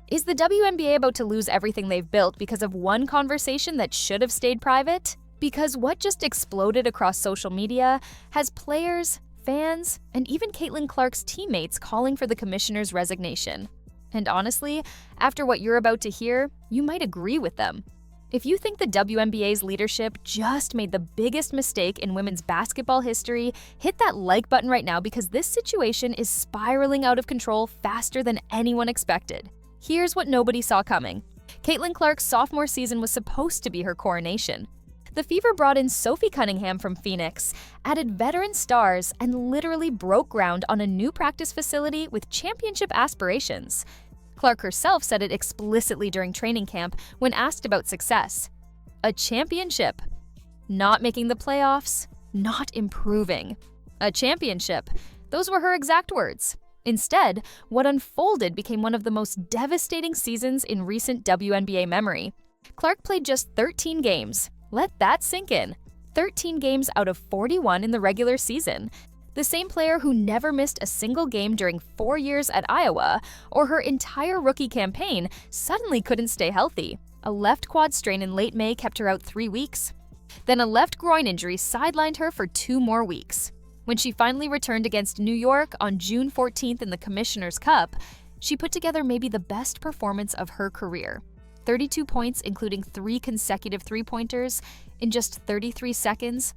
Is the WNBA about to lose everything they've built because of one conversation that should have stayed private? Because what just exploded across social media has players, fans, and even Caitlin Clark's teammates calling for the commissioner's resignation. And honestly, after what you're about to hear, you might agree with them. If you think the WNBA's leadership just made the biggest mistake in women's basketball history, hit that like button right now because this situation is spiraling out of control faster than anyone expected. Here's what nobody saw coming. Caitlin Clark's sophomore season was supposed to be her coronation. The Fever brought in Sophie Cunningham from Phoenix, added veteran stars, and literally broke ground on a new practice facility with championship aspirations. Clark herself said it explicitly during training camp when asked about success. A championship. Not making the playoffs, not improving. A championship. Those were her exact words. Instead, what unfolded became one of the most devastating seasons in recent WNBA memory. Clark played just 13 games. Let that sink in. 13 games out of 41 in the regular season. The same player who never missed a single game during 4 years at Iowa or her entire rookie campaign suddenly couldn't stay healthy. A left quad strain in late May kept her out 3 weeks. Then a left groin injury sidelined her for 2 more weeks. When she finally returned against New York on June 14th in the Commissioner's Cup, she put together maybe the best performance of her career. 32 points, including 3 consecutive three-pointers in just 33 seconds,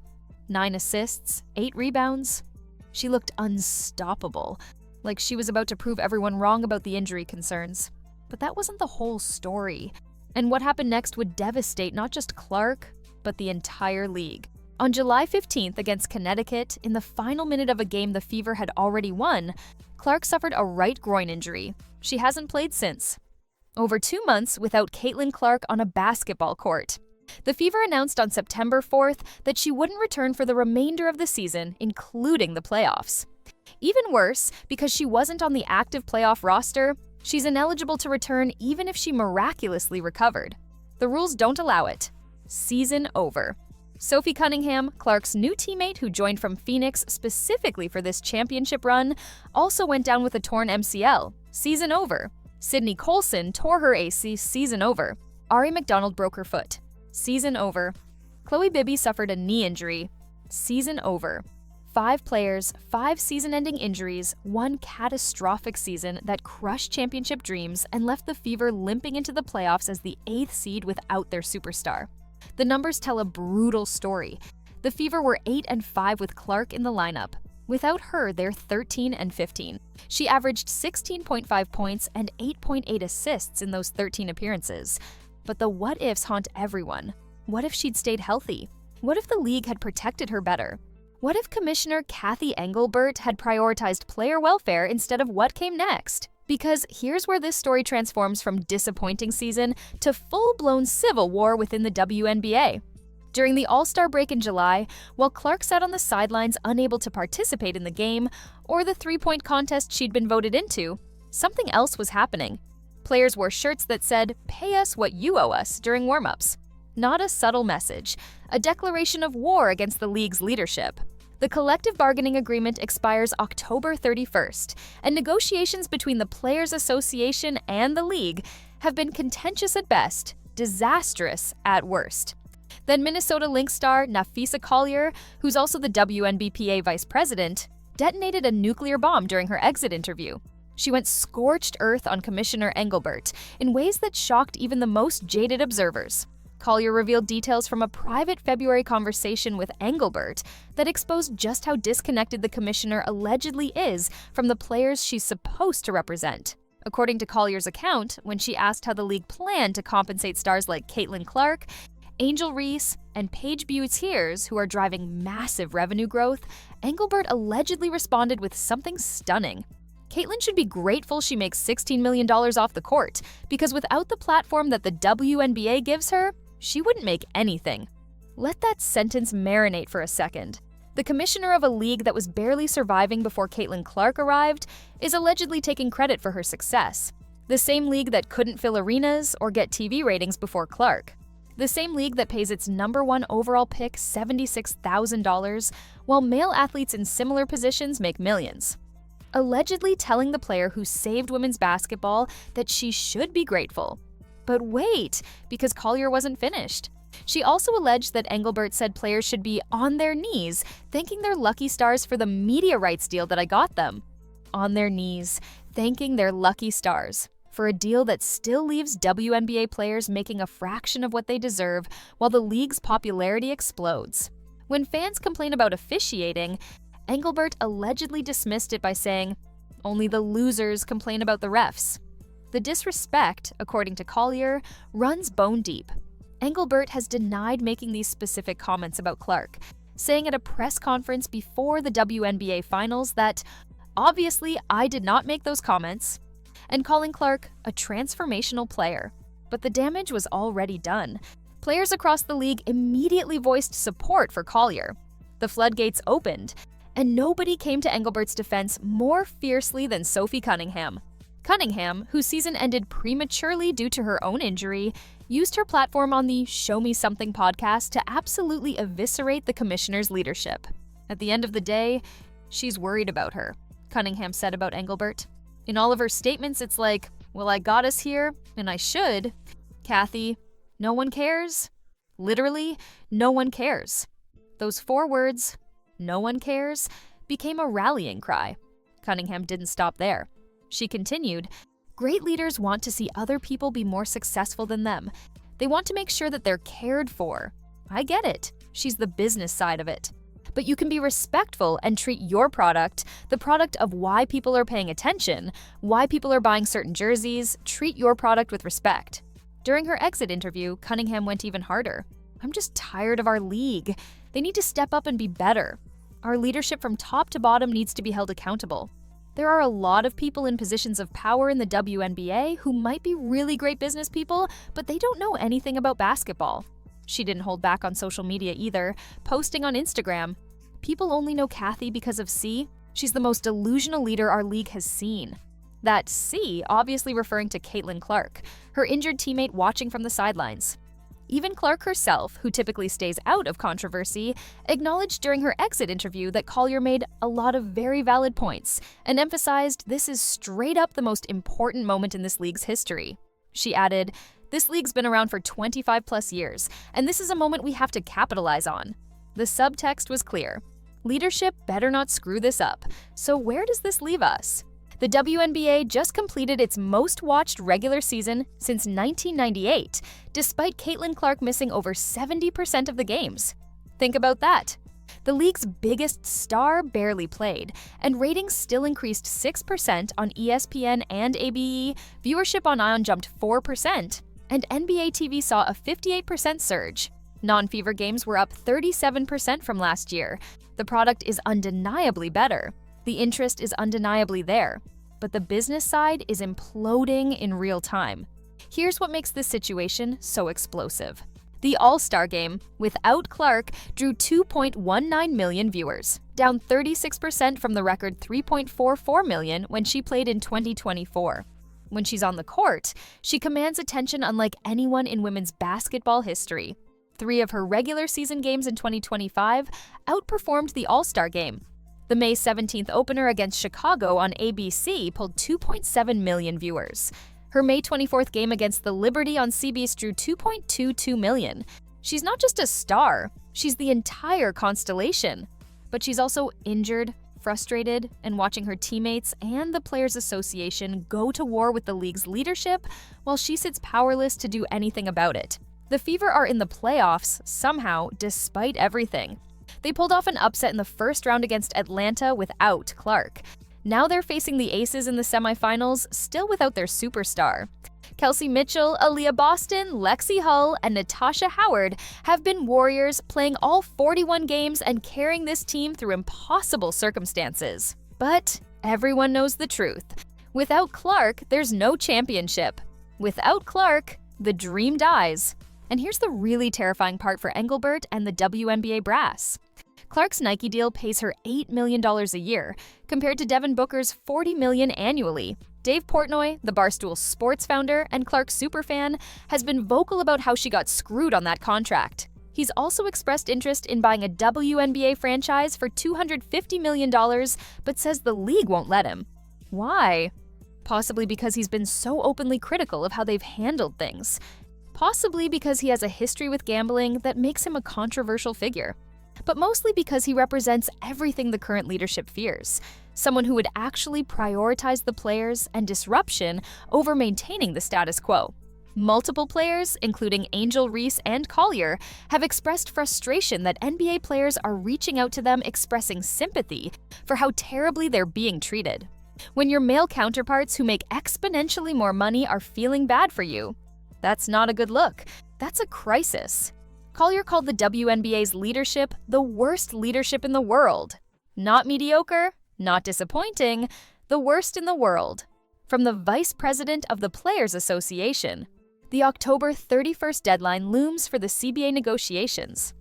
9 assists, 8 rebounds. She looked unstoppable, like she was about to prove everyone wrong about the injury concerns. But that wasn't the whole story. And what happened next would devastate not just Clark, but the entire league. On July 15th against Connecticut, in the final minute of a game the Fever had already won, Clark suffered a right groin injury. She hasn't played since. Over 2 months without Caitlin Clark on a basketball court. The Fever announced on September 4th that she wouldn't return for the remainder of the season, including the playoffs. Even worse, because she wasn't on the active playoff roster, she's ineligible to return even if she miraculously recovered. The rules don't allow it. Season over. Sophie Cunningham, Clark's new teammate who joined from Phoenix specifically for this championship run, also went down with a torn MCL. Season over. Sydney Colson tore her AC. Season over. Ari McDonald broke her foot. Season over. Chloe Bibby suffered a knee injury. Season over. 5 players, 5 season-ending injuries, 1 catastrophic season that crushed championship dreams and left the Fever limping into the playoffs as the 8th seed without their superstar. The numbers tell a brutal story. The Fever were 8-5 with Clark in the lineup. Without her, they're 13-15. She averaged 16.5 points and 8.8 assists in those 13 appearances. But the what-ifs haunt everyone. What if she'd stayed healthy? What if the league had protected her better? What if Commissioner Cathy Engelbert had prioritized player welfare instead of what came next? Because here's where this story transforms from disappointing season to full-blown civil war within the WNBA. During the All-Star break in July, while Clark sat on the sidelines unable to participate in the game or the three-point contest she'd been voted into, something else was happening. Players wore shirts that said, "Pay us what you owe us," during warm-ups. Not a subtle message, a declaration of war against the league's leadership. The collective bargaining agreement expires October 31st, and negotiations between the Players Association and the league have been contentious at best, disastrous at worst. Then Minnesota Lynx star Napheesa Collier, who's also the WNBPA vice president, detonated a nuclear bomb during her exit interview. She went scorched earth on Commissioner Engelbert in ways that shocked even the most jaded observers. Collier revealed details from a private February conversation with Engelbert that exposed just how disconnected the commissioner allegedly is from the players she's supposed to represent. According to Collier's account, when she asked how the league planned to compensate stars like Caitlin Clark, Angel Reese, and Paige Buick-Sears, who are driving massive revenue growth, Engelbert allegedly responded with something stunning. Caitlin should be grateful she makes $16 million off the court, because without the platform that the WNBA gives her, she wouldn't make anything. Let that sentence marinate for a second. The commissioner of a league that was barely surviving before Caitlin Clark arrived is allegedly taking credit for her success. The same league that couldn't fill arenas or get TV ratings before Clark. The same league that pays its #1 overall pick $76,000, while male athletes in similar positions make millions. allegedly telling the player who saved women's basketball that she should be grateful. But wait, because Collier wasn't finished. She also alleged that Engelbert said players should be on their knees, thanking their lucky stars for the media rights deal that I got them. On their knees, thanking their lucky stars for a deal that still leaves WNBA players making a fraction of what they deserve while the league's popularity explodes. When fans complain about officiating, Engelbert allegedly dismissed it by saying, "Only the losers complain about the refs." The disrespect, according to Collier, runs bone deep. Engelbert has denied making these specific comments about Clark, saying at a press conference before the WNBA finals that, "Obviously, I did not make those comments," and calling Clark a transformational player. But the damage was already done. Players across the league immediately voiced support for Collier. The floodgates opened, and nobody came to Engelbert's defense more fiercely than Sophie Cunningham. Cunningham, whose season ended prematurely due to her own injury, used her platform on the Show Me Something podcast to absolutely eviscerate the commissioner's leadership. At the end of the day, she's worried about her, Cunningham said about Engelbert. In all of her statements, it's like, "Well, I got us here, and I should. Cathy, no one cares. Literally, no one cares." Those 4 words, "no one cares," became a rallying cry. Cunningham didn't stop there. She continued, "Great leaders want to see other people be more successful than them. They want to make sure that they're cared for. I get it. She's the business side of it. But you can be respectful and treat your product, the product of why people are paying attention, why people are buying certain jerseys, treat your product with respect." During her exit interview, Cunningham went even harder. "I'm just tired of our league. They need to step up and be better. Our leadership from top to bottom needs to be held accountable. There are a lot of people in positions of power in the WNBA who might be really great business people, but they don't know anything about basketball." She didn't hold back on social media either, posting on Instagram, "People only know Cathy because of C. She's the most delusional leader our league has seen." That C obviously referring to Caitlin Clark, her injured teammate watching from the sidelines. Even Clark herself, who typically stays out of controversy, acknowledged during her exit interview that Collier made a lot of very valid points and emphasized this is straight up the most important moment in this league's history. She added, "This league's been around for 25 plus years, and this is a moment we have to capitalize on." The subtext was clear. Leadership better not screw this up. So where does this leave us? The WNBA just completed its most-watched regular season since 1998, despite Caitlin Clark missing over 70% of the games. Think about that. The league's biggest star barely played, and ratings still increased 6% on ESPN and ABE, viewership on ION jumped 4%, and NBA TV saw a 58% surge. Non-fever games were up 37% from last year. The product is undeniably better. The interest is undeniably there, but the business side is imploding in real time. Here's what makes this situation so explosive. The All-Star Game, without Clark, drew 2.19 million viewers, down 36% from the record 3.44 million when she played in 2024. When she's on the court, she commands attention unlike anyone in women's basketball history. 3 of her regular season games in 2025 outperformed the All-Star Game. The May 17th opener against Chicago on ABC pulled 2.7 million viewers. Her May 24th game against the Liberty on CBS drew 2.22 million. She's not just a star, she's the entire constellation. But she's also injured, frustrated, and watching her teammates and the Players Association go to war with the league's leadership while she sits powerless to do anything about it. The Fever are in the playoffs somehow, despite everything. They pulled off an upset in the first round against Atlanta without Clark. Now they're facing the Aces in the semifinals, still without their superstar. Kelsey Mitchell, Aaliyah Boston, Lexi Hull, and Natasha Howard have been warriors, playing all 41 games and carrying this team through impossible circumstances. But everyone knows the truth. Without Clark, there's no championship. Without Clark, the dream dies. And here's the really terrifying part for Engelbert and the WNBA brass. Clark's Nike deal pays her $8 million a year, compared to Devin Booker's $40 million annually. Dave Portnoy, the Barstool Sports founder and Clark superfan, has been vocal about how she got screwed on that contract. He's also expressed interest in buying a WNBA franchise for $250 million, but says the league won't let him. Why? Possibly because he's been so openly critical of how they've handled things. Possibly because he has a history with gambling that makes him a controversial figure. But mostly because he represents everything the current leadership fears. Someone who would actually prioritize the players and disruption over maintaining the status quo. Multiple players, including Angel Reese and Collier, have expressed frustration that NBA players are reaching out to them expressing sympathy for how terribly they're being treated. When your male counterparts who make exponentially more money are feeling bad for you, that's not a good look. That's a crisis. Collier called the WNBA's leadership the worst leadership in the world. Not mediocre, not disappointing, the worst in the world. From the vice president of the Players Association, the October 31st deadline looms for the CBA negotiations.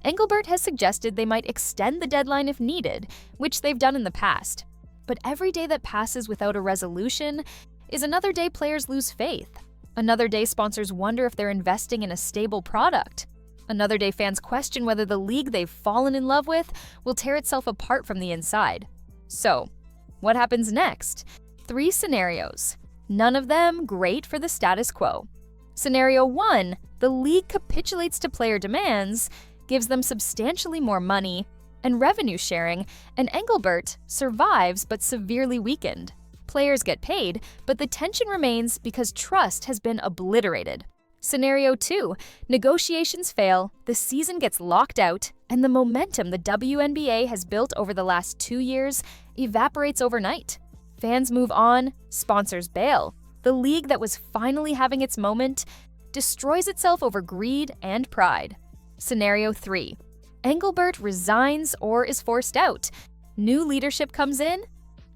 Engelbert has suggested they might extend the deadline if needed, which they've done in the past. But every day that passes without a resolution is another day players lose faith. Another day sponsors wonder if they're investing in a stable product. Another day fans question whether the league they've fallen in love with will tear itself apart from the inside. So, what happens next? 3 scenarios. None of them great for the status quo. Scenario 1, the league capitulates to player demands, gives them substantially more money and revenue sharing, and Engelbert survives but severely weakened. Players get paid, but the tension remains because trust has been obliterated. Scenario 2, negotiations fail, the season gets locked out, and the momentum the WNBA has built over the last 2 years evaporates overnight. Fans move on, sponsors bail. The league that was finally having its moment destroys itself over greed and pride. Scenario 3, Engelbert resigns or is forced out. New leadership comes in,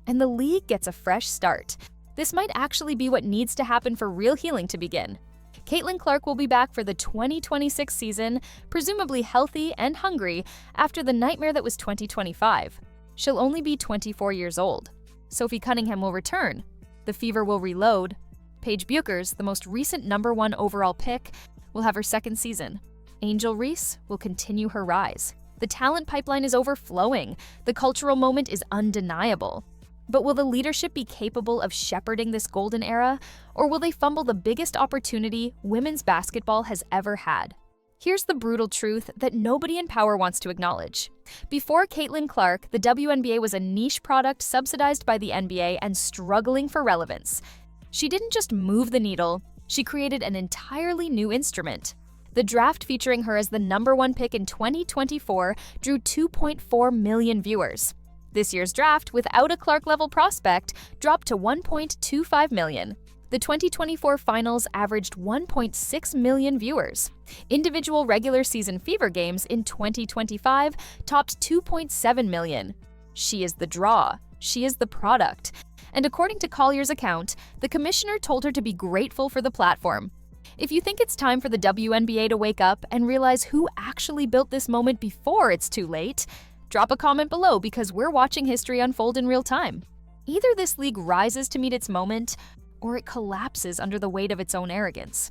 and the league gets a fresh start. This might actually be what needs to happen for real healing to begin. Caitlin Clark will be back for the 2026 season, presumably healthy and hungry after the nightmare that was 2025. She'll only be 24 years old. Sophie Cunningham will return. The Fever will reload. Paige Buchers, the most recent #1 overall pick, will have her second season. Angel Reese will continue her rise. The talent pipeline is overflowing. The cultural moment is undeniable. But will the leadership be capable of shepherding this golden era, or will they fumble the biggest opportunity women's basketball has ever had? Here's the brutal truth that nobody in power wants to acknowledge. Before Caitlin Clark, the WNBA was a niche product subsidized by the NBA and struggling for relevance. She didn't just move the needle, she created an entirely new instrument. The draft featuring her as the #1 pick in 2024 drew 2.4 million viewers. This year's draft, without a Clark-level prospect, dropped to 1.25 million. The 2024 finals averaged 1.6 million viewers. Individual regular season Fever games in 2025 topped 2.7 million. She is the draw. She is the product. And according to Collier's account, the commissioner told her to be grateful for the platform. If you think it's time for the WNBA to wake up and realize who actually built this moment before it's too late, drop a comment below because we're watching history unfold in real time. Either this league rises to meet its moment, or it collapses under the weight of its own arrogance.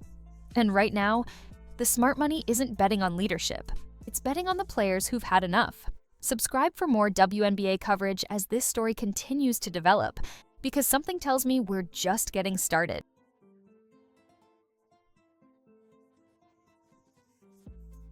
And right now, the smart money isn't betting on leadership. It's betting on the players who've had enough. Subscribe for more WNBA coverage as this story continues to develop, because something tells me we're just getting started.